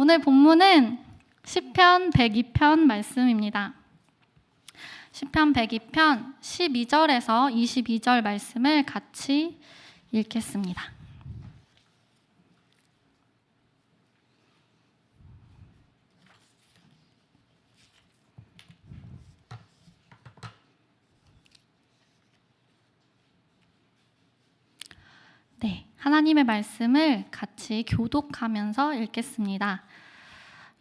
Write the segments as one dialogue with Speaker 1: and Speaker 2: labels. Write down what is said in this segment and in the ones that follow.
Speaker 1: 오늘 본문은 시편 102편 말씀입니다. 시편 102편 12절에서 22절 말씀을 같이 읽겠습니다. 네, 하나님의 말씀을 같이 교독하면서 읽겠습니다.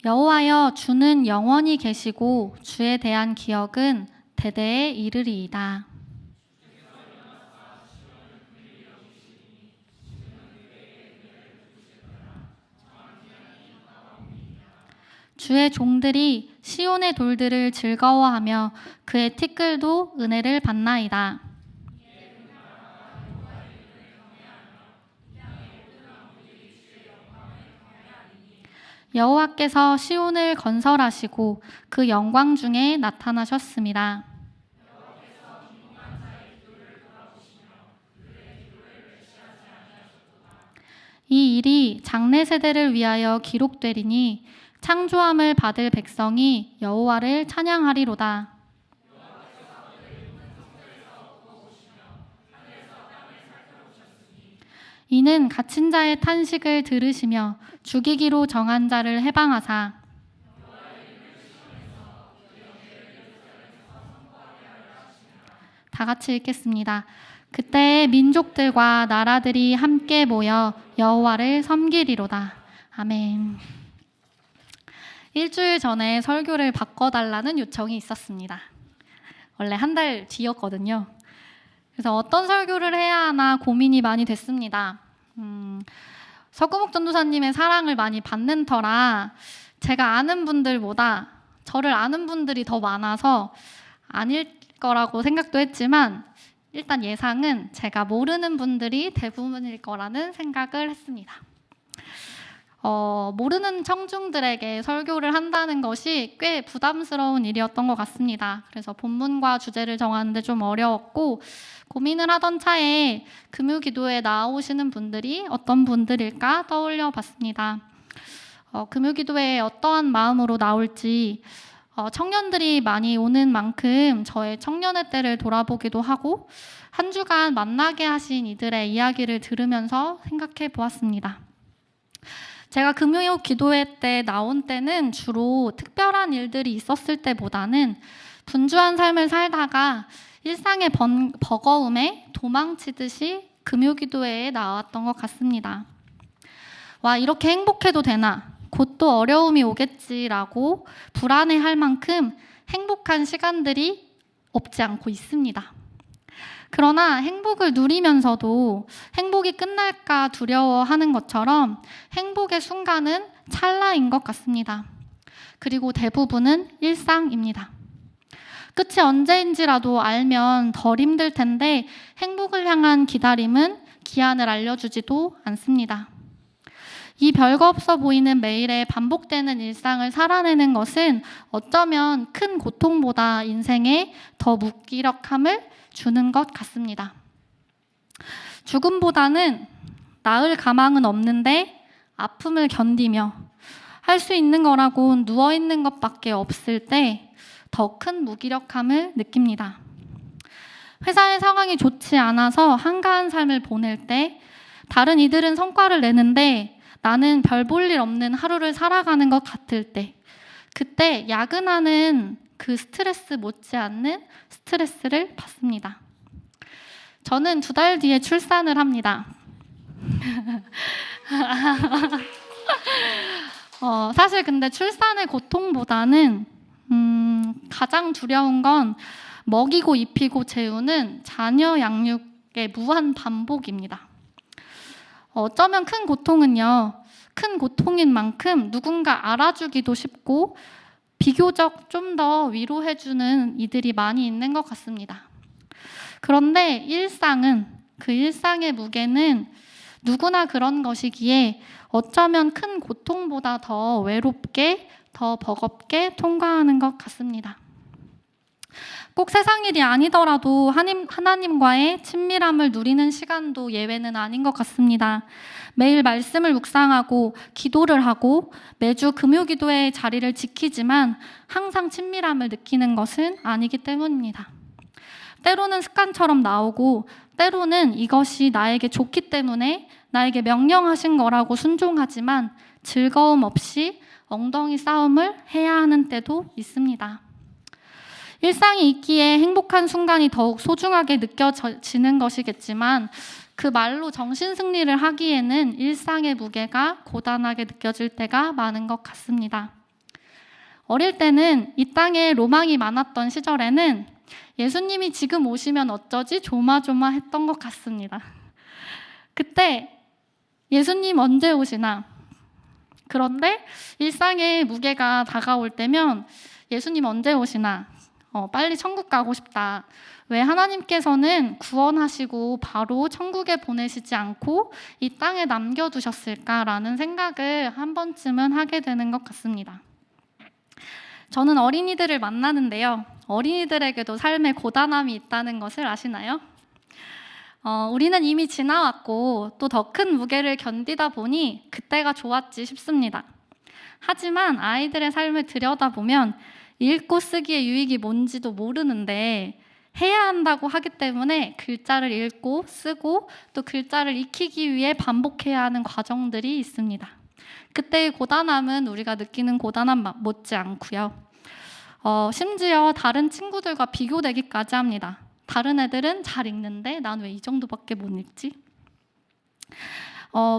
Speaker 1: 여호와여, 주는 영원히 계시고 주에 대한 기억은 대대에 이르리이다. 주의 종들이 시온의 돌들을 즐거워하며 그의 티끌도 은혜를 받나이다. 여호와께서 시온을 건설하시고 그 영광 중에 나타나셨습니다. 이 일이 장래 세대를 위하여 기록되리니 창조함을 받을 백성이 여호와를 찬양하리로다. 이는 갇힌 자의 탄식을 들으시며 죽이기로 정한 자를 해방하사 다 같이 읽겠습니다. 그때의 민족들과 나라들이 함께 모여 여호와를 섬기리로다. 아멘. 일주일 전에 설교를 바꿔달라는 요청이 있었습니다. 원래 한 달 뒤였거든요. 그래서 어떤 설교를 해야 하나 고민이 많이 됐습니다. 서구목 전도사님의 사랑을 많이 받는 터라 제가 아는 분들보다 저를 아는 분들이 더 많아서 아닐 거라고 생각도 했지만 일단 예상은 제가 모르는 분들이 대부분일 거라는 생각을 했습니다. 모르는 청중들에게 설교를 한다는 것이 꽤 부담스러운 일이었던 것 같습니다. 그래서 본문과 주제를 정하는데 좀 어려웠고 고민을 하던 차에 금요기도에 나오시는 분들이 어떤 분들일까 떠올려 봤습니다. 금요기도에 어떠한 마음으로 나올지 청년들이 많이 오는 만큼 저의 청년의 때를 돌아보기도 하고 한 주간 만나게 하신 이들의 이야기를 들으면서 생각해 보았습니다. 제가 금요 기도회 때 나온 때는 주로 특별한 일들이 있었을 때보다는 분주한 삶을 살다가 일상의 버거움에 도망치듯이 금요 기도회에 나왔던 것 같습니다. 와, 이렇게 행복해도 되나? 곧 또 어려움이 오겠지라고 불안해할 만큼 행복한 시간들이 없지 않고 있습니다. 그러나 행복을 누리면서도 행복이 끝날까 두려워하는 것처럼 행복의 순간은 찰나인 것 같습니다. 그리고 대부분은 일상입니다. 끝이 언제인지라도 알면 덜 힘들 텐데 행복을 향한 기다림은 기한을 알려주지도 않습니다. 이 별거 없어 보이는 매일의 반복되는 일상을 살아내는 것은 어쩌면 큰 고통보다 인생에 더 무기력함을 주는 것 같습니다. 죽음보다는 나을 가망은 없는데 아픔을 견디며 할 수 있는 거라곤 누워있는 것밖에 없을 때 더 큰 무기력함을 느낍니다. 회사의 상황이 좋지 않아서 한가한 삶을 보낼 때 다른 이들은 성과를 내는데 나는 별 볼 일 없는 하루를 살아가는 것 같을 때 그때 야근하는 그 스트레스 못지않는 스트레스를 받습니다. 저는 2달 뒤에 출산을 합니다. 사실 근데 출산의 고통보다는 가장 두려운 건 먹이고 입히고 재우는 자녀 양육의 무한 반복입니다. 어쩌면 큰 고통인 만큼 누군가 알아주기도 쉽고 비교적 좀 더 위로해주는 이들이 많이 있는 것 같습니다. 그런데 그 일상의 무게는 누구나 그런 것이기에 어쩌면 큰 고통보다 더 외롭게, 더 버겁게 통과하는 것 같습니다. 꼭 세상 일이 아니더라도 하나님과의 친밀함을 누리는 시간도 예외는 아닌 것 같습니다. 매일 말씀을 묵상하고 기도를 하고 매주 금요기도의 자리를 지키지만 항상 친밀함을 느끼는 것은 아니기 때문입니다. 때로는 습관처럼 나오고 때로는 이것이 나에게 좋기 때문에 나에게 명령하신 거라고 순종하지만 즐거움 없이 엉덩이 싸움을 해야 하는 때도 있습니다. 일상이 있기에 행복한 순간이 더욱 소중하게 느껴지는 것이겠지만 그 말로 정신승리를 하기에는 일상의 무게가 고단하게 느껴질 때가 많은 것 같습니다. 어릴 때는 이 땅에 로망이 많았던 시절에는 예수님이 지금 오시면 어쩌지 조마조마했던 것 같습니다. 그때 예수님 언제 오시나? 그런데 일상의 무게가 다가올 때면 예수님 언제 오시나? 빨리 천국 가고 싶다. 왜 하나님께서는 구원하시고 바로 천국에 보내시지 않고 이 땅에 남겨두셨을까라는 생각을 한 번쯤은 하게 되는 것 같습니다. 저는 어린이들을 만나는데요. 어린이들에게도 삶의 고단함이 있다는 것을 아시나요? 우리는 이미 지나왔고 또 더 큰 무게를 견디다 보니 그때가 좋았지 싶습니다. 하지만 아이들의 삶을 들여다보면 읽고 쓰기의 유익이 뭔지도 모르는데 해야 한다고 하기 때문에 글자를 읽고 쓰고 또 글자를 익히기 위해 반복해야 하는 과정들이 있습니다. 그때의 고단함은 우리가 느끼는 고단함 못지 않고요. 심지어 다른 친구들과 비교되기까지 합니다. 다른 애들은 잘 읽는데 난 왜 이 정도밖에 못 읽지?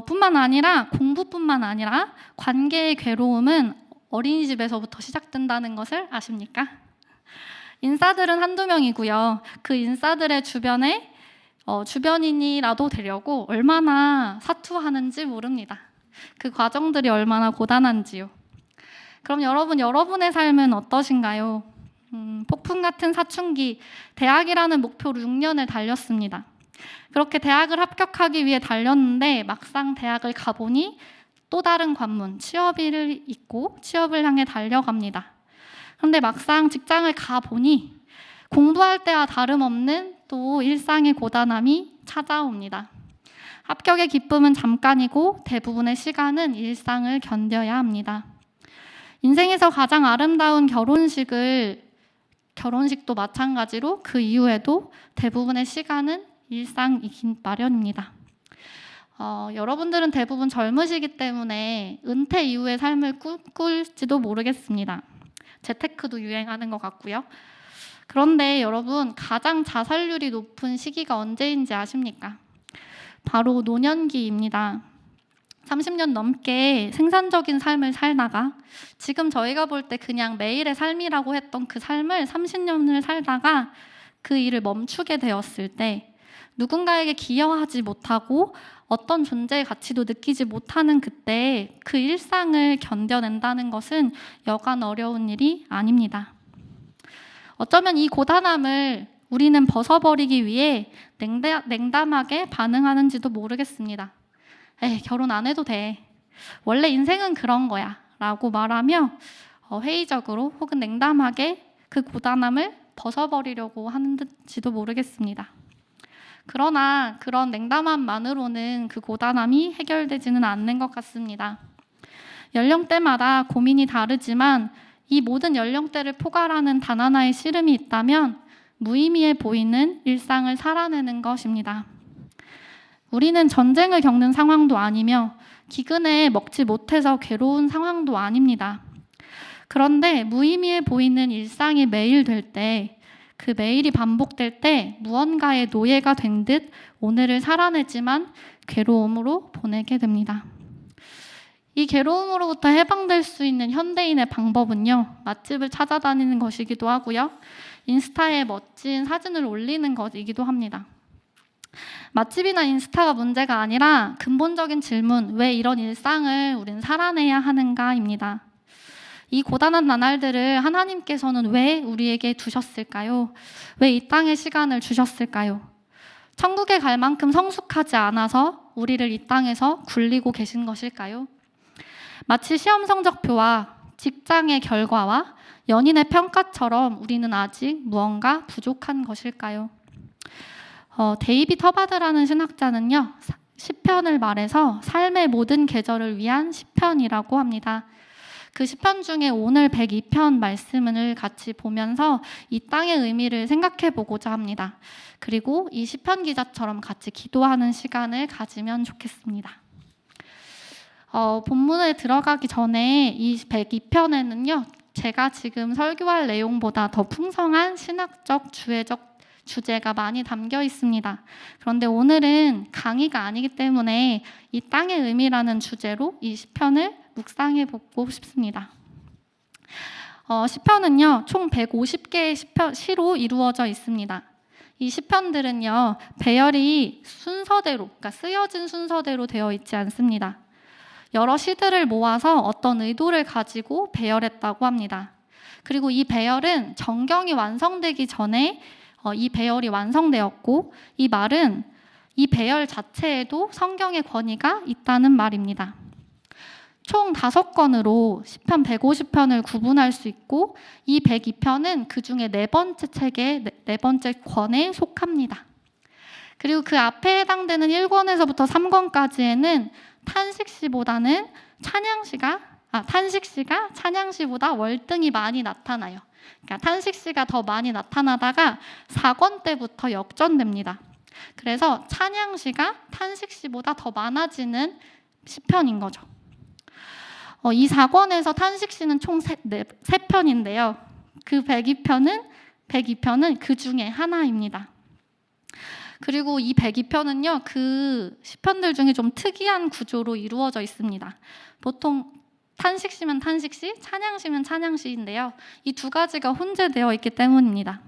Speaker 1: 뿐만 아니라 공부뿐만 아니라 관계의 괴로움은 어린이집에서부터 시작된다는 것을 아십니까? 인싸들은 한두 명이고요. 그 인싸들의 주변에 주변인이라도 되려고 얼마나 사투하는지 모릅니다. 그 과정들이 얼마나 고단한지요. 그럼 여러분의 삶은 어떠신가요? 폭풍 같은 사춘기, 대학이라는 목표로 6년을 달렸습니다. 그렇게 대학을 합격하기 위해 달렸는데 막상 대학을 가보니 또 다른 관문, 취업을 잊고 취업을 향해 달려갑니다. 그런데 막상 직장을 가보니 공부할 때와 다름없는 또 일상의 고단함이 찾아옵니다. 합격의 기쁨은 잠깐이고 대부분의 시간은 일상을 견뎌야 합니다. 인생에서 가장 아름다운 결혼식도 마찬가지로 그 이후에도 대부분의 시간은 일상이긴 마련입니다. 여러분들은 대부분 젊으시기 때문에 은퇴 이후의 삶을 꿈꿀지도 모르겠습니다. 재테크도 유행하는 것 같고요. 그런데 여러분, 가장 자살률이 높은 시기가 언제인지 아십니까? 바로 노년기입니다. 30년 넘게 생산적인 삶을 살다가 지금 저희가 볼 때 그냥 매일의 삶이라고 했던 그 삶을 30년을 살다가 그 일을 멈추게 되었을 때 누군가에게 기여하지 못하고 어떤 존재의 가치도 느끼지 못하는 그때 그 일상을 견뎌낸다는 것은 여간 어려운 일이 아닙니다. 어쩌면 이 고단함을 우리는 벗어버리기 위해 냉담하게 반응하는지도 모르겠습니다. 결혼 안 해도 돼. 원래 인생은 그런 거야. 라고 말하며 회의적으로 혹은 냉담하게 그 고단함을 벗어버리려고 하는지도 모르겠습니다. 그러나 그런 냉담함만으로는 그 고단함이 해결되지는 않는 것 같습니다. 연령대마다 고민이 다르지만 이 모든 연령대를 포괄하는 단 하나의 씨름이 있다면 무의미해 보이는 일상을 살아내는 것입니다. 우리는 전쟁을 겪는 상황도 아니며 기근에 먹지 못해서 괴로운 상황도 아닙니다. 그런데 무의미해 보이는 일상이 매일 될 때, 그 매일이 반복될 때 무언가의 노예가 된 듯 오늘을 살아내지만 괴로움으로 보내게 됩니다. 이 괴로움으로부터 해방될 수 있는 현대인의 방법은요, 맛집을 찾아다니는 것이기도 하고요, 인스타에 멋진 사진을 올리는 것이기도 합니다. 맛집이나 인스타가 문제가 아니라 근본적인 질문, 왜 이런 일상을 우린 살아내야 하는가입니다. 이 고단한 나날들을 하나님께서는 왜 우리에게 두셨을까요? 왜 이 땅에 시간을 주셨을까요? 천국에 갈 만큼 성숙하지 않아서 우리를 이 땅에서 굴리고 계신 것일까요? 마치 시험 성적표와 직장의 결과와 연인의 평가처럼 우리는 아직 무언가 부족한 것일까요? 데이빗 허바드라는 신학자는요, 시편을 말해서 삶의 모든 계절을 위한 시편이라고 합니다. 그 시편 중에 오늘 102편 말씀을 같이 보면서 이 땅의 의미를 생각해 보고자 합니다. 그리고 이 시편 기자처럼 같이 기도하는 시간을 가지면 좋겠습니다. 본문에 들어가기 전에 이 102편에는요, 제가 지금 설교할 내용보다 더 풍성한 신학적, 주애적 주제가 많이 담겨 있습니다. 그런데 오늘은 강의가 아니기 때문에 이 땅의 의미라는 주제로 이 시편을 묵상해 보고 싶습니다. 시편은요, 총 150개의 시로 이루어져 있습니다. 이 시편들은요, 배열이 순서대로, 그러니까 쓰여진 순서대로 되어 있지 않습니다. 여러 시들을 모아서 어떤 의도를 가지고 배열했다고 합니다. 그리고 이 배열은 정경이 완성되기 전에 이 배열이 완성되었고, 이 말은 이 배열 자체에도 성경의 권위가 있다는 말입니다. 총 5권으로 시편 150편을 구분할 수 있고, 이 102편은 그 중에 네 번째 책의 네 번째 권에 속합니다. 그리고 그 앞에 해당되는 1권에서부터 3권까지에는 탄식시보다는 탄식시가 찬양시보다 월등히 많이 나타나요. 그러니까 탄식시가 더 많이 나타나다가 4권 때부터 역전됩니다. 그래서 찬양시가 탄식시보다 더 많아지는 시편인 거죠. 이 4권에서 탄식시는 총 3편인데요. 그 102편은 그 중에 하나입니다. 그리고 이 102편은요, 그 시편들 중에 좀 특이한 구조로 이루어져 있습니다. 보통 탄식시면 탄식시, 찬양시면 찬양시인데요. 이 두 가지가 혼재되어 있기 때문입니다.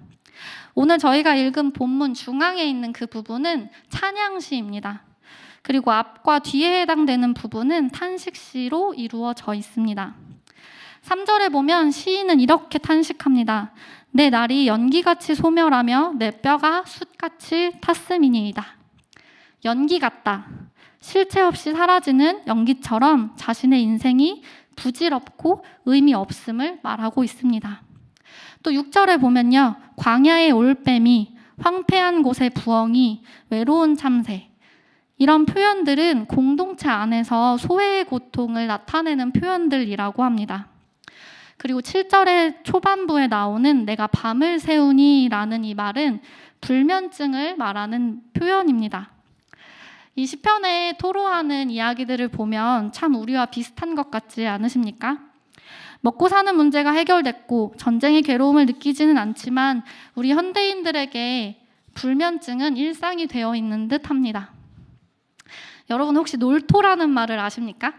Speaker 1: 오늘 저희가 읽은 본문 중앙에 있는 그 부분은 찬양시입니다. 그리고 앞과 뒤에 해당되는 부분은 탄식시로 이루어져 있습니다. 3절에 보면 시인은 이렇게 탄식합니다. 내 날이 연기같이 소멸하며 내 뼈가 숯같이 탔음이니이다. 연기 같다. 실체 없이 사라지는 연기처럼 자신의 인생이 부질없고 의미 없음을 말하고 있습니다. 또 6절에 보면요. 광야의 올빼미, 황폐한 곳의 부엉이, 외로운 참새. 이런 표현들은 공동체 안에서 소외의 고통을 나타내는 표현들이라고 합니다. 그리고 7절의 초반부에 나오는 내가 밤을 새우니 라는 이 말은 불면증을 말하는 표현입니다. 이 시편에 토로하는 이야기들을 보면 참 우리와 비슷한 것 같지 않으십니까? 먹고 사는 문제가 해결됐고 전쟁의 괴로움을 느끼지는 않지만 우리 현대인들에게 불면증은 일상이 되어 있는 듯합니다. 여러분 혹시 놀토라는 말을 아십니까?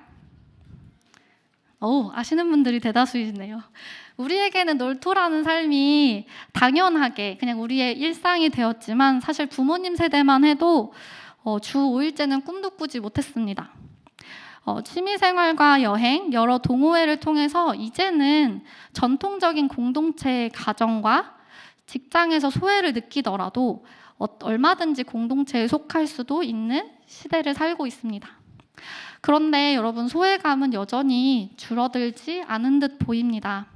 Speaker 1: 아시는 분들이 대다수이시네요. 우리에게는 놀토라는 삶이 당연하게 그냥 우리의 일상이 되었지만 사실 부모님 세대만 해도 주 5일째는 꿈도 꾸지 못했습니다. 취미생활과 여행, 여러 동호회를 통해서 이제는 전통적인 공동체의 가정과 직장에서 소외를 느끼더라도 얼마든지 공동체에 속할 수도 있는 시대를 살고 있습니다. 그런데 여러분, 소외감은 여전히 줄어들지 않은 듯 보입니다.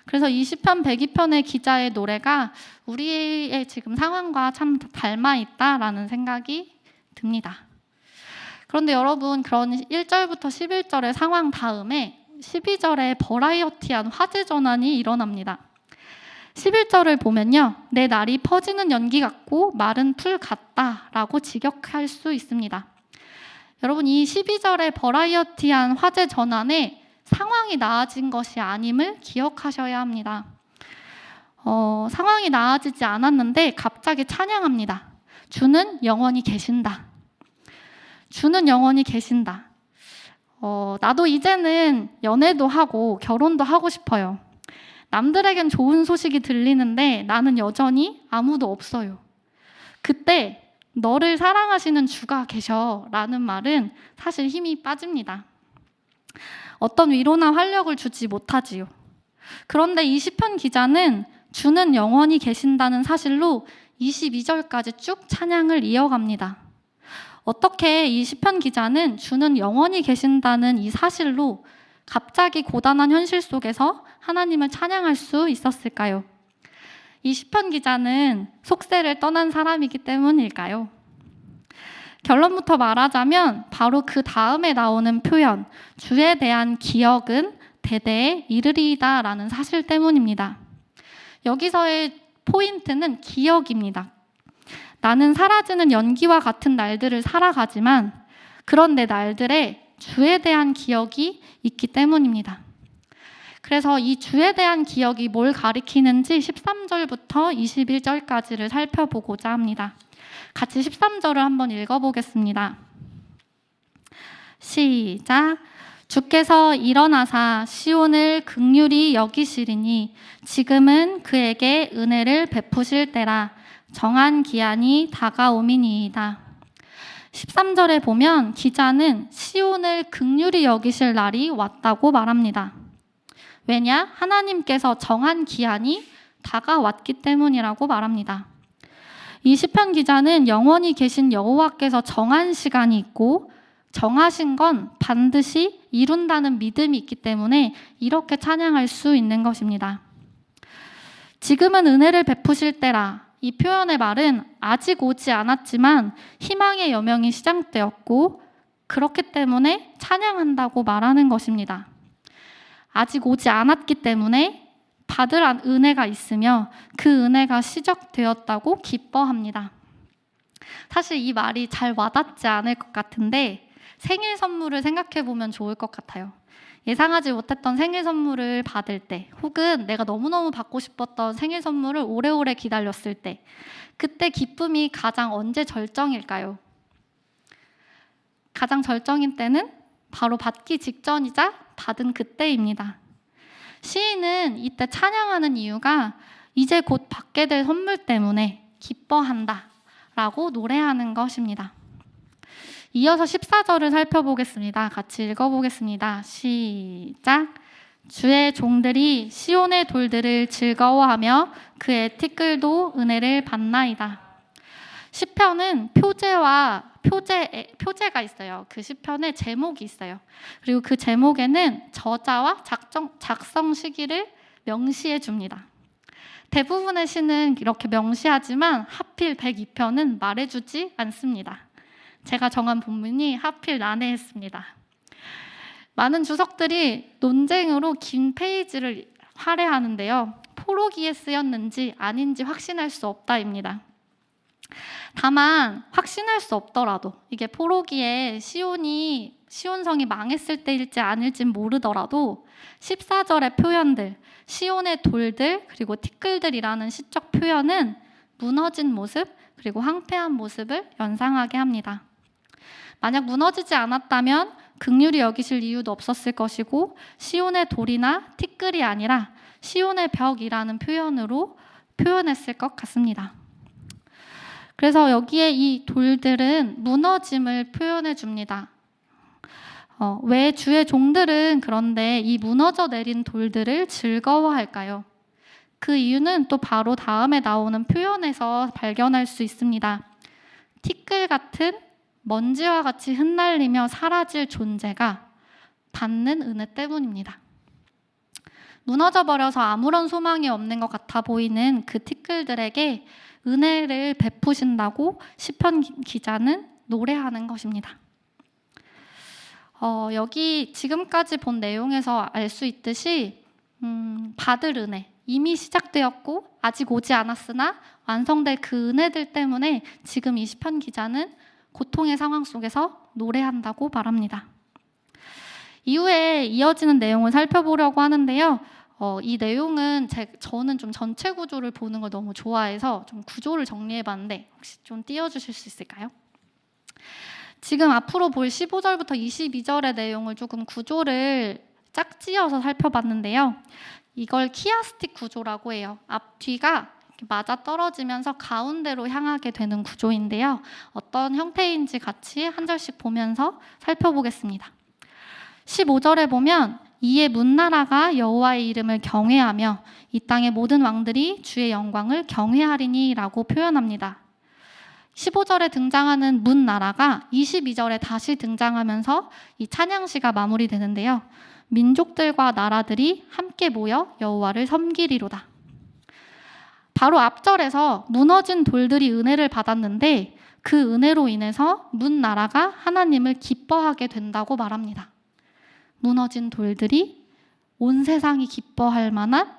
Speaker 1: 그래서 이 시편 102편의 기자의 노래가 우리의 지금 상황과 참 닮아 있다라는 생각이 듭니다. 그런데 여러분, 그런 1절부터 11절의 상황 다음에 12절에 버라이어티한 화제 전환이 일어납니다. 11절을 보면요. 내 날이 퍼지는 연기 같고 마른 풀 같다라고 직역할 수 있습니다. 여러분, 이 12절의 버라이어티한 화제 전환에 상황이 나아진 것이 아님을 기억하셔야 합니다. 상황이 나아지지 않았는데 갑자기 찬양합니다. 주는 영원히 계신다. 주는 영원히 계신다. 나도 이제는 연애도 하고 결혼도 하고 싶어요. 남들에겐 좋은 소식이 들리는데 나는 여전히 아무도 없어요. 그때 너를 사랑하시는 주가 계셔 라는 말은 사실 힘이 빠집니다. 어떤 위로나 활력을 주지 못하지요. 그런데 이 시편 기자는 주는 영원히 계신다는 사실로 22절까지 쭉 찬양을 이어갑니다. 어떻게 이 시편 기자는 주는 영원히 계신다는 이 사실로 갑자기 고단한 현실 속에서 하나님을 찬양할 수 있었을까요? 이 시편 기자는 속세를 떠난 사람이기 때문일까요? 결론부터 말하자면 바로 그 다음에 나오는 표현, 주에 대한 기억은 대대에 이르리이다 라는 사실 때문입니다. 여기서의 포인트는 기억입니다. 나는 사라지는 연기와 같은 날들을 살아가지만 그런 내 날들에 주에 대한 기억이 있기 때문입니다. 그래서 이 주에 대한 기억이 뭘 가리키는지 13절부터 21절까지를 살펴보고자 합니다. 같이 13절을 한번 읽어보겠습니다. 시작. 주께서 일어나사 시온을 긍휼히 여기시리니 지금은 그에게 은혜를 베푸실 때라. 정한 기한이 다가오미니이다. 13절에 보면 기자는 시온을 긍휼히 여기실 날이 왔다고 말합니다. 왜냐? 하나님께서 정한 기한이 다가왔기 때문이라고 말합니다. 이 시편 기자는 영원히 계신 여호와께서 정한 시간이 있고 정하신 건 반드시 이룬다는 믿음이 있기 때문에 이렇게 찬양할 수 있는 것입니다. 지금은 은혜를 베푸실 때라. 이 표현의 말은 아직 오지 않았지만 희망의 여명이 시작되었고 그렇기 때문에 찬양한다고 말하는 것입니다. 아직 오지 않았기 때문에 받을 은혜가 있으며 그 은혜가 시작되었다고 기뻐합니다. 사실 이 말이 잘 와닿지 않을 것 같은데 생일 선물을 생각해 보면 좋을 것 같아요. 예상하지 못했던 생일 선물을 받을 때 혹은 내가 너무너무 받고 싶었던 생일 선물을 오래오래 기다렸을 때 그때 기쁨이 가장 언제 절정일까요? 가장 절정인 때는 바로 받기 직전이자 받은 그때입니다. 시인은 이때 찬양하는 이유가 이제 곧 받게 될 선물 때문에 기뻐한다 라고 노래하는 것입니다. 이어서 14절을 살펴보겠습니다. 같이 읽어보겠습니다. 시작. 주의 종들이 시온의 돌들을 즐거워하며 그의 티끌도 은혜를 받나이다. 시편은 표제가 있어요. 그 시편에 제목이 있어요. 그리고 그 제목에는 저자와 작성 시기를 명시해 줍니다. 대부분의 시는 이렇게 명시하지만 하필 102편은 말해주지 않습니다. 제가 정한 본문이 하필 난해했습니다. 많은 주석들이 논쟁으로 긴 페이지를 할애하는데요. 포로기에 쓰였는지 아닌지 확신할 수 없다입니다. 다만 확신할 수 없더라도 이게 포로기에 시온성이 망했을 때일지 아닐지 모르더라도 14절의 표현들, 시온의 돌들 그리고 티끌들이라는 시적 표현은 무너진 모습 그리고 황폐한 모습을 연상하게 합니다. 만약 무너지지 않았다면 긍휼히 여기실 이유도 없었을 것이고 시온의 돌이나 티끌이 아니라 시온의 벽이라는 표현으로 표현했을 것 같습니다. 그래서 여기에 이 돌들은 무너짐을 표현해 줍니다. 왜 주의 종들은 그런데 이 무너져 내린 돌들을 즐거워할까요? 그 이유는 또 바로 다음에 나오는 표현에서 발견할 수 있습니다. 티끌 같은 먼지와 같이 흩날리며 사라질 존재가 받는 은혜 때문입니다. 무너져버려서 아무런 소망이 없는 것 같아 보이는 그 티끌들에게 은혜를 베푸신다고 시편 기자는 노래하는 것입니다. 여기 지금까지 본 내용에서 알 수 있듯이 받을 은혜, 이미 시작되었고 아직 오지 않았으나 완성될 그 은혜들 때문에 지금 이 시편 기자는 고통의 상황 속에서 노래한다고 말합니다. 이후에 이어지는 내용을 살펴보려고 하는데요. 이 내용은 저는 좀 전체 구조를 보는 걸 너무 좋아해서 좀 구조를 정리해봤는데 혹시 좀 띄워주실 수 있을까요? 지금 앞으로 볼 15절부터 22절의 내용을 조금 구조를 짝지어서 살펴봤는데요. 이걸 키아스틱 구조라고 해요. 앞뒤가 맞아떨어지면서 가운데로 향하게 되는 구조인데요. 어떤 형태인지 같이 한 절씩 보면서 살펴보겠습니다. 15절에 보면 이에 문나라가 여호와의 이름을 경외하며 이 땅의 모든 왕들이 주의 영광을 경외하리니 라고 표현합니다. 15절에 등장하는 문나라가 22절에 다시 등장하면서 이 찬양시가 마무리되는데요. 민족들과 나라들이 함께 모여 여호와를 섬기리로다. 바로 앞절에서 무너진 돌들이 은혜를 받았는데 그 은혜로 인해서 문 나라가 하나님을 기뻐하게 된다고 말합니다. 무너진 돌들이 온 세상이 기뻐할 만한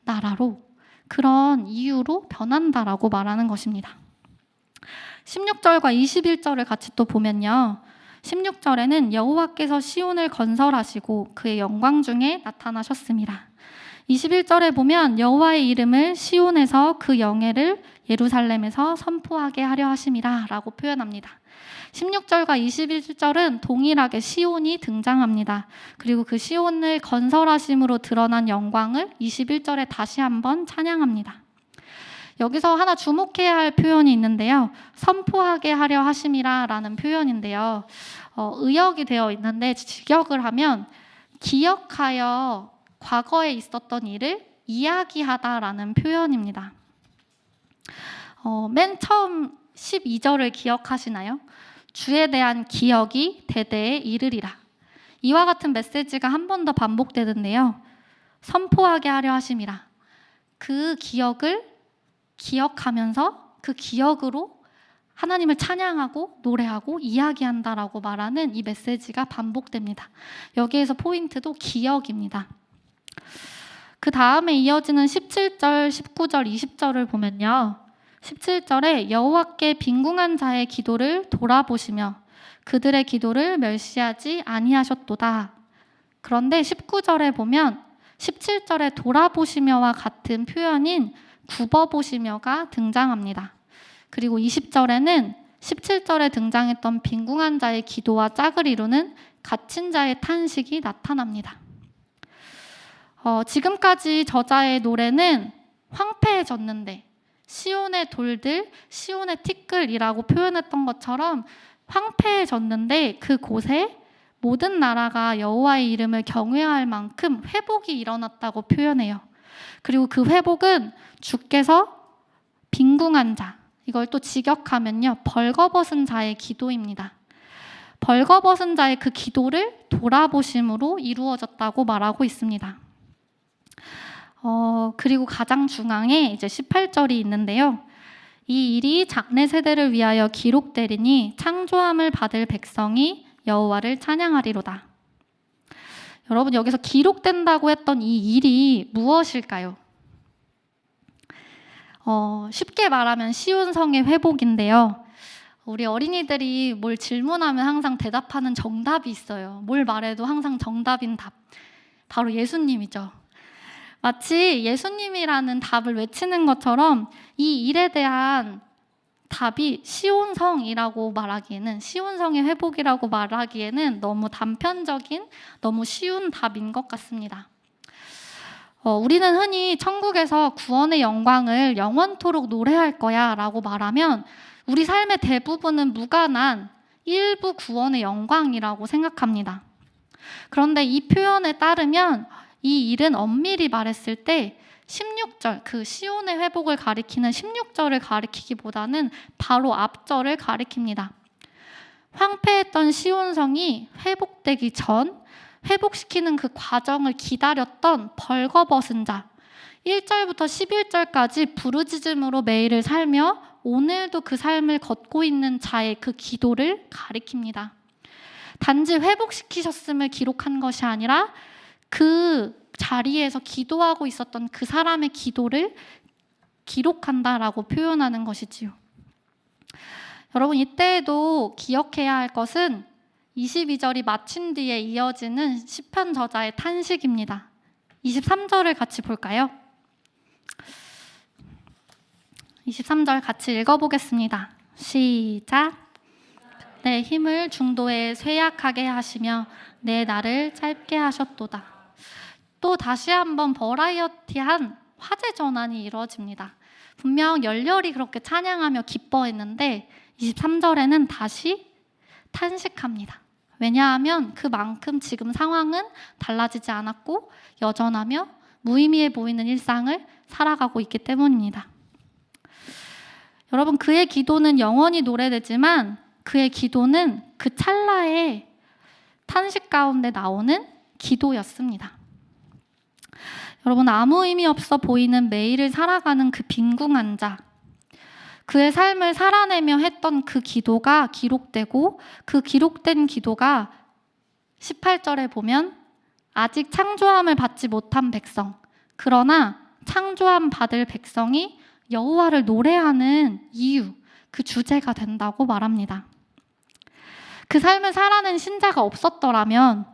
Speaker 1: 나라로, 그런 이유로 변한다라고 말하는 것입니다. 16절과 21절을 같이 또 보면요. 16절에는 여호와께서 시온을 건설하시고 그의 영광 중에 나타나셨습니다. 21절에 보면 여호와의 이름을 시온에서 그 영예를 예루살렘에서 선포하게 하려 하심이라 라고 표현합니다. 16절과 21절은 동일하게 시온이 등장합니다. 그리고 그 시온을 건설하심으로 드러난 영광을 21절에 다시 한번 찬양합니다. 여기서 하나 주목해야 할 표현이 있는데요. 선포하게 하려 하심이라 라는 표현인데요. 의역이 되어 있는데 직역을 하면 기억하여 과거에 있었던 일을 이야기하다라는 표현입니다. 맨 처음 12절을 기억하시나요? 주에 대한 기억이 대대에 이르리라. 이와 같은 메시지가 한 번 더 반복되는데요. 선포하게 하려 하심이라. 그 기억을 기억하면서 그 기억으로 하나님을 찬양하고 노래하고 이야기한다라고 말하는 이 메시지가 반복됩니다. 여기에서 포인트도 기억입니다. 그 다음에 이어지는 17절, 19절, 20절을 보면요. 17절에 여호와께 빈궁한 자의 기도를 돌아보시며 그들의 기도를 멸시하지 아니하셨도다. 그런데 19절에 보면 17절에 돌아보시며와 같은 표현인 굽어보시며가 등장합니다. 그리고 20절에는 17절에 등장했던 빈궁한 자의 기도와 짝을 이루는 갇힌 자의 탄식이 나타납니다. 지금까지 저자의 노래는 황폐해졌는데 시온의 돌들, 시온의 티끌이라고 표현했던 것처럼 황폐해졌는데 그곳에 모든 나라가 여호와의 이름을 경외할 만큼 회복이 일어났다고 표현해요. 그리고 그 회복은 주께서 빈궁한 자, 이걸 또 직역하면요, 벌거벗은 자의 기도입니다. 벌거벗은 자의 그 기도를 돌아보심으로 이루어졌다고 말하고 있습니다. 그리고 가장 중앙에 이제 18절이 있는데요. 이 일이 장래 세대를 위하여 기록되리니 창조함을 받을 백성이 여호와를 찬양하리로다. 여러분, 여기서 기록된다고 했던 이 일이 무엇일까요? 쉽게 말하면 시온성의 회복인데요. 우리 어린이들이 뭘 질문하면 항상 대답하는 정답이 있어요. 뭘 말해도 항상 정답인 답. 바로 예수님이죠. 마치 예수님이라는 답을 외치는 것처럼 이 일에 대한 답이 시온성이라고 말하기에는, 시온성의 회복이라고 말하기에는 너무 단편적인, 너무 쉬운 답인 것 같습니다. 우리는 흔히 천국에서 구원의 영광을 영원토록 노래할 거야 라고 말하면 우리 삶의 대부분은 무관한 일부 구원의 영광이라고 생각합니다. 그런데 이 표현에 따르면 이 일은 엄밀히 말했을 때 16절, 그 시온의 회복을 가리키는 16절을 가리키기보다는 바로 앞절을 가리킵니다. 황폐했던 시온성이 회복되기 전 회복시키는 그 과정을 기다렸던 벌거벗은 자, 1절부터 11절까지 부르짖음으로 매일을 살며 오늘도 그 삶을 걷고 있는 자의 그 기도를 가리킵니다. 단지 회복시키셨음을 기록한 것이 아니라 그 자리에서 기도하고 있었던 그 사람의 기도를 기록한다라고 표현하는 것이지요. 여러분, 이때에도 기억해야 할 것은 22절이 마친 뒤에 이어지는 시편 저자의 탄식입니다. 23절을 같이 볼까요? 23절 같이 읽어보겠습니다. 시작. 내 힘을 중도에 쇠약하게 하시며 내 날을 짧게 하셨도다. 또 다시 한번 버라이어티한 화제 전환이 이루어집니다. 분명 열렬히 그렇게 찬양하며 기뻐했는데 23절에는 다시 탄식합니다. 왜냐하면 그만큼 지금 상황은 달라지지 않았고 여전하며 무의미해 보이는 일상을 살아가고 있기 때문입니다. 여러분, 그의 기도는 영원히 노래되지만 그의 기도는 그 찰나에 탄식 가운데 나오는 기도였습니다. 여러분, 아무 의미 없어 보이는 매일을 살아가는 그 빈궁한 자, 그의 삶을 살아내며 했던 그 기도가 기록되고, 그 기록된 기도가 18절에 보면 아직 창조함을 받지 못한 백성, 그러나 창조함 받을 백성이 여호와를 노래하는 이유, 그 주제가 된다고 말합니다. 그 삶을 살아낸 신자가 없었더라면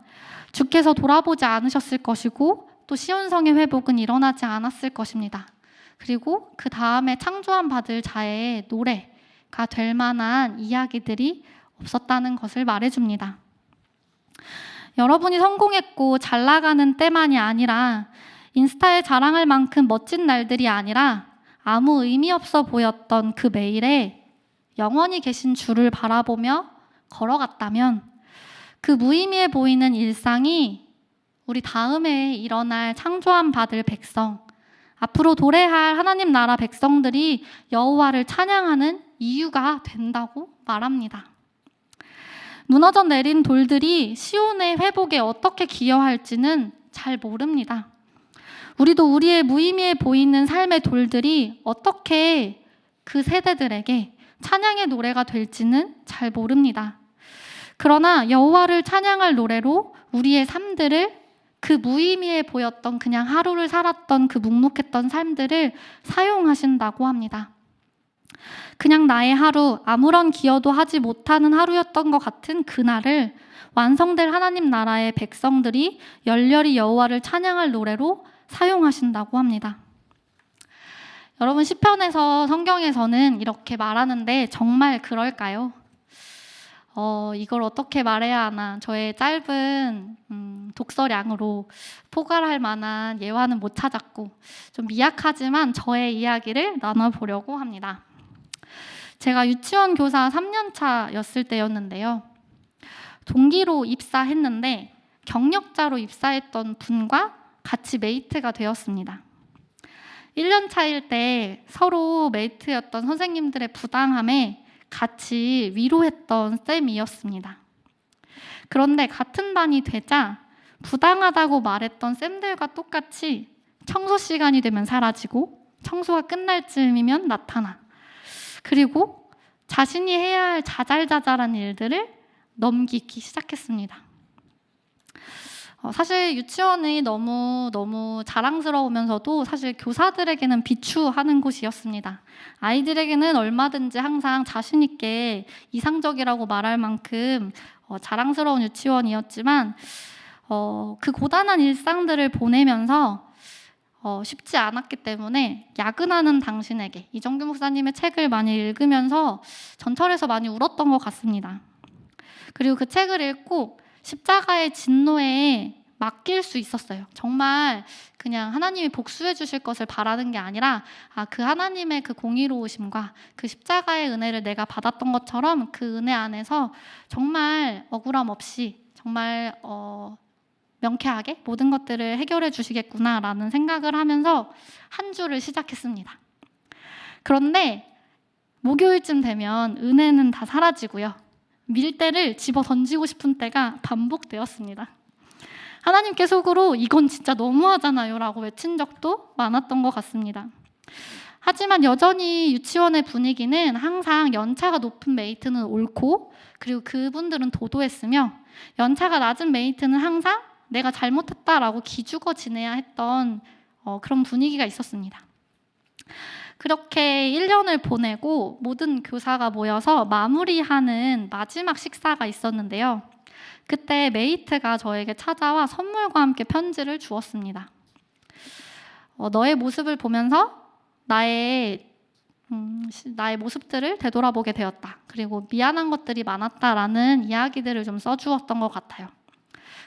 Speaker 1: 주께서 돌아보지 않으셨을 것이고, 또 시온성의 회복은 일어나지 않았을 것입니다. 그리고 그 다음에 창조함 받을 자의 노래가 될 만한 이야기들이 없었다는 것을 말해줍니다. 여러분이 성공했고 잘 나가는 때만이 아니라, 인스타에 자랑할 만큼 멋진 날들이 아니라 아무 의미 없어 보였던 그 매일에 영원히 계신 주를 바라보며 걸어갔다면, 그 무의미해 보이는 일상이 우리 다음에 일어날 창조함 받을 백성, 앞으로 도래할 하나님 나라 백성들이 여호와를 찬양하는 이유가 된다고 말합니다. 무너져 내린 돌들이 시온의 회복에 어떻게 기여할지는 잘 모릅니다. 우리도 우리의 무의미해 보이는 삶의 돌들이 어떻게 그 세대들에게 찬양의 노래가 될지는 잘 모릅니다. 그러나 여호와를 찬양할 노래로 우리의 삶들을, 그 무의미해 보였던 그냥 하루를 살았던 그 묵묵했던 삶들을 사용하신다고 합니다. 그냥 나의 하루, 아무런 기여도 하지 못하는 하루였던 것 같은 그날을 완성될 하나님 나라의 백성들이 열렬히 여호와를 찬양할 노래로 사용하신다고 합니다. 여러분, 시편에서, 성경에서는 이렇게 말하는데 정말 그럴까요? 이걸 어떻게 말해야 하나, 저의 짧은 독서량으로 포괄할 만한 예화는 못 찾았고, 좀 미약하지만 저의 이야기를 나눠보려고 합니다. 제가 유치원 교사 3년차였을 때였는데요. 동기로 입사했는데 경력자로 입사했던 분과 같이 메이트가 되었습니다. 1년 차일 때 서로 메이트였던 선생님들의 부당함에 같이 위로했던 쌤이었습니다. 그런데 같은 반이 되자 부당하다고 말했던 쌤들과 똑같이 청소 시간이 되면 사라지고 청소가 끝날 즈음이면 나타나, 그리고 자신이 해야 할 자잘자잘한 일들을 넘기기 시작했습니다. 사실 유치원이 너무 자랑스러우면서도 사실 교사들에게는 비추하는 곳이었습니다. 아이들에게는 얼마든지 항상 자신 있게 이상적이라고 말할 만큼 자랑스러운 유치원이었지만, 그 고단한 일상들을 보내면서 쉽지 않았기 때문에 야근하는 당신에게, 이정규 목사님의 책을 많이 읽으면서 전철에서 많이 울었던 것 같습니다. 그리고 그 책을 읽고 십자가의 진노에 맡길 수 있었어요. 정말 그냥 하나님이 복수해 주실 것을 바라는 게 아니라, 그 하나님의 그 공의로우심과 그 십자가의 은혜를 내가 받았던 것처럼 그 은혜 안에서 정말 억울함 없이 정말 명쾌하게 모든 것들을 해결해 주시겠구나라는 생각을 하면서 한 주를 시작했습니다. 그런데 목요일쯤 되면 은혜는 다 사라지고요. 밀대를 집어 던지고 싶은 때가 반복되었습니다. 하나님께 속으로 이건 진짜 너무하잖아요 라고 외친 적도 많았던 것 같습니다. 하지만 여전히 유치원의 분위기는 항상 연차가 높은 메이트는 옳고, 그리고 그분들은 도도했으며, 연차가 낮은 메이트는 항상 내가 잘못했다라고 기죽어 지내야 했던 그런 분위기가 있었습니다. 그렇게 1년을 보내고 모든 교사가 모여서 마무리하는 마지막 식사가 있었는데요. 그때 메이트가 저에게 찾아와 선물과 함께 편지를 주었습니다. 너의 모습을 보면서 나의 모습들을 되돌아보게 되었다. 그리고 미안한 것들이 많았다라는 이야기들을 좀 써주었던 것 같아요.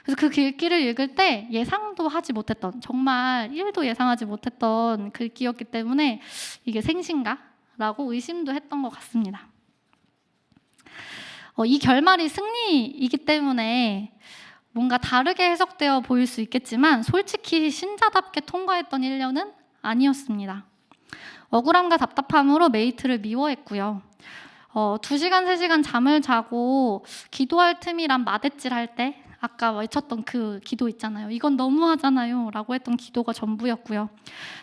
Speaker 1: 그래서 그 글귀를 읽을 때 예상도 하지 못했던, 정말 1도 예상하지 못했던 글귀였기 때문에 이게 생신가? 라고 의심도 했던 것 같습니다. 이 결말이 승리이기 때문에 뭔가 다르게 해석되어 보일 수 있겠지만, 솔직히 신자답게 통과했던 1년은 아니었습니다. 억울함과 답답함으로 메이트를 미워했고요. 2시간, 3시간 잠을 자고 기도할 틈이란 마대질 할 때, 아까 외쳤던 그 기도 있잖아요. 이건 너무하잖아요 라고 했던 기도가 전부였고요.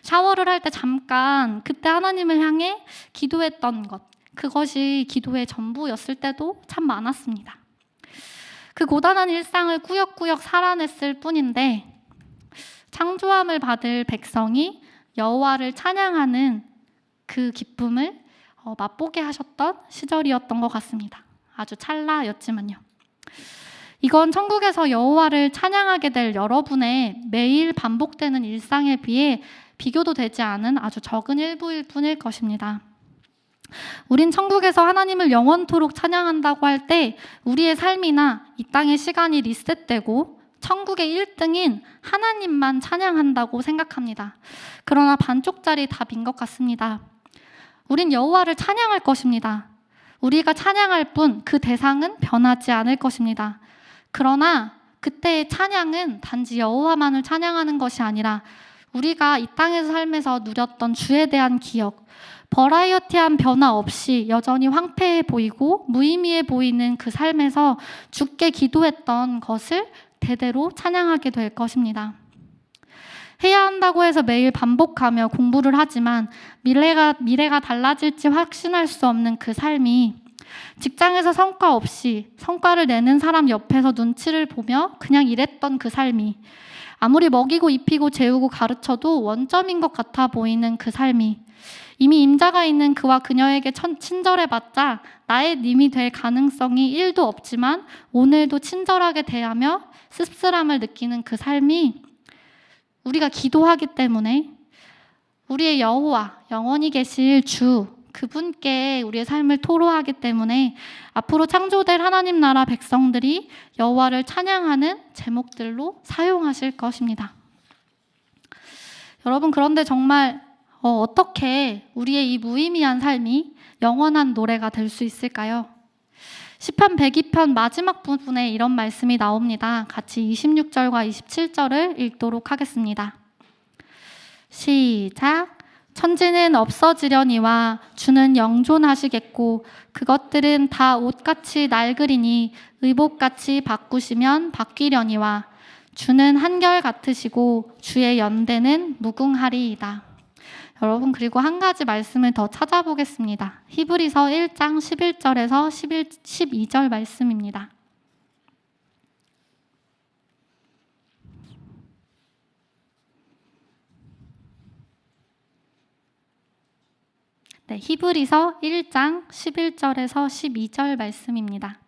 Speaker 1: 샤워를 할 때 잠깐 그때 하나님을 향해 기도했던 것, 그것이 기도의 전부였을 때도 참 많았습니다. 그 고단한 일상을 꾸역꾸역 살아냈을 뿐인데 창조함을 받을 백성이 여호와를 찬양하는 그 기쁨을 맛보게 하셨던 시절이었던 것 같습니다. 아주 찰나였지만요. 이건 천국에서 여호와를 찬양하게 될 여러분의 매일 반복되는 일상에 비해 비교도 되지 않은 아주 적은 일부일 뿐일 것입니다. 우린 천국에서 하나님을 영원토록 찬양한다고 할 때 우리의 삶이나 이 땅의 시간이 리셋되고 천국의 1등인 하나님만 찬양한다고 생각합니다. 그러나 반쪽짜리 답인 것 같습니다. 우린 여호와를 찬양할 것입니다. 우리가 찬양할 뿐 그 대상은 변하지 않을 것입니다. 그러나 그때의 찬양은 단지 여호와만을 찬양하는 것이 아니라 우리가 이 땅에서 삶에서 누렸던 주에 대한 기억, 버라이어티한 변화 없이 여전히 황폐해 보이고 무의미해 보이는 그 삶에서 주께 기도했던 것을 대대로 찬양하게 될 것입니다. 해야 한다고 해서 매일 반복하며 공부를 하지만 미래가 달라질지 확신할 수 없는 그 삶이 직장에서 성과 없이 성과를 내는 사람 옆에서 눈치를 보며 그냥 일했던 그 삶이 아무리 먹이고 입히고 재우고 가르쳐도 원점인 것 같아 보이는 그 삶이 이미 임자가 있는 그와 그녀에게 친절해봤자 나의 님이 될 가능성이 1도 없지만 오늘도 친절하게 대하며 씁쓸함을 느끼는 그 삶이 우리가 기도하기 때문에 우리의 여호와, 영원히 계실 주, 그분께 우리의 삶을 토로하기 때문에 앞으로 창조될 하나님 나라 백성들이 여호와를 찬양하는 제목들로 사용하실 것입니다. 여러분, 그런데 정말 어떻게 우리의 이 무의미한 삶이 영원한 노래가 될 수 있을까요? 시편 102편 마지막 부분에 이런 말씀이 나옵니다. 같이 26절과 27절을 읽도록 하겠습니다. 시작. 천지는 없어지려니와 주는 영존하시겠고 그것들은 다 옷같이 낡으리니 의복같이 바꾸시면 바뀌려니와 주는 한결같으시고 주의 연대는 무궁하리이다. 여러분, 그리고 한 가지 말씀을 더 찾아보겠습니다. 히브리서 1장 11절에서 12절 말씀입니다. 네, 히브리서 1장 11절에서 12절 말씀입니다.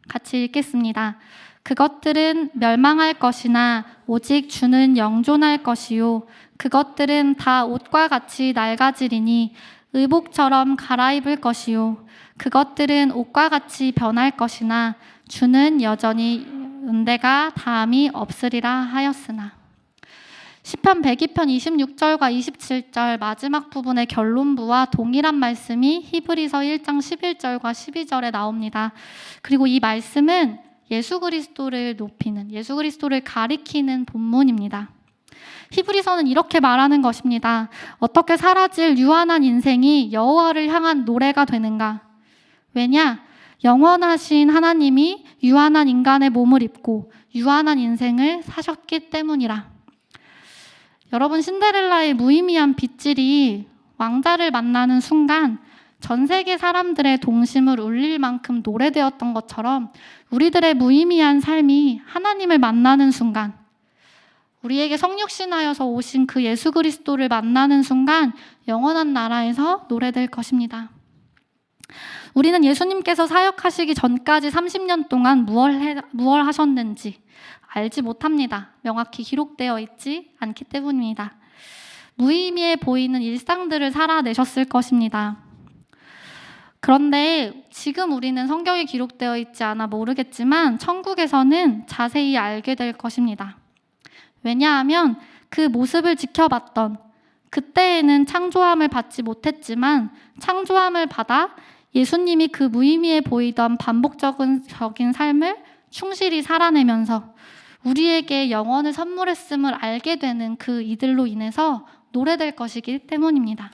Speaker 1: 같이 읽겠습니다. 그것들은 멸망할 것이나 오직 주는 영존할 것이요 그것들은 다 옷과 같이 낡아지리니 의복처럼 갈아입을 것이요 그것들은 옷과 같이 변할 것이나 주는 여전히 은대가 다함이 없으리라 하였으나. 시편 102편 26절과 27절 마지막 부분의 결론부와 동일한 말씀이 히브리서 1장 11절과 12절에 나옵니다. 그리고 이 말씀은 예수 그리스도를 높이는, 예수 그리스도를 가리키는 본문입니다. 히브리서는 이렇게 말하는 것입니다. 어떻게 사라질 유한한 인생이 여호와를 향한 노래가 되는가? 왜냐? 영원하신 하나님이 유한한 인간의 몸을 입고 유한한 인생을 사셨기 때문이라. 여러분, 신데렐라의 무의미한 빗질이 왕자를 만나는 순간 전 세계 사람들의 동심을 울릴 만큼 노래되었던 것처럼 우리들의 무의미한 삶이 하나님을 만나는 순간, 우리에게 성육신하여서 오신 그 예수 그리스도를 만나는 순간 영원한 나라에서 노래될 것입니다. 우리는 예수님께서 사역하시기 전까지 30년 동안 무얼 하셨는지 알지 못합니다. 명확히 기록되어 있지 않기 때문입니다. 무의미해 보이는 일상들을 살아내셨을 것입니다. 그런데 지금 우리는 성경에 기록되어 있지 않아 모르겠지만 천국에서는 자세히 알게 될 것입니다. 왜냐하면 그 모습을 지켜봤던, 그때에는 창조함을 받지 못했지만 창조함을 받아 예수님이 그 무의미해 보이던 반복적인 삶을 충실히 살아내면서 우리에게 영원을 선물했음을 알게 되는 그 이들로 인해서 노래될 것이기 때문입니다.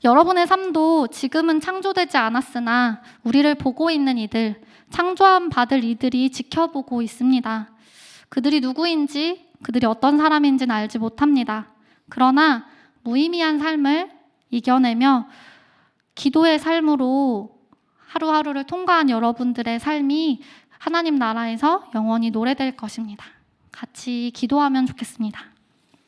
Speaker 1: 여러분의 삶도 지금은 창조되지 않았으나 우리를 보고 있는 이들, 창조함 받을 이들이 지켜보고 있습니다. 그들이 누구인지, 그들이 어떤 사람인지는 알지 못합니다. 그러나 무의미한 삶을 이겨내며 기도의 삶으로 하루하루를 통과한 여러분들의 삶이 하나님 나라에서 영원히 노래될 것입니다. 같이 기도하면 좋겠습니다.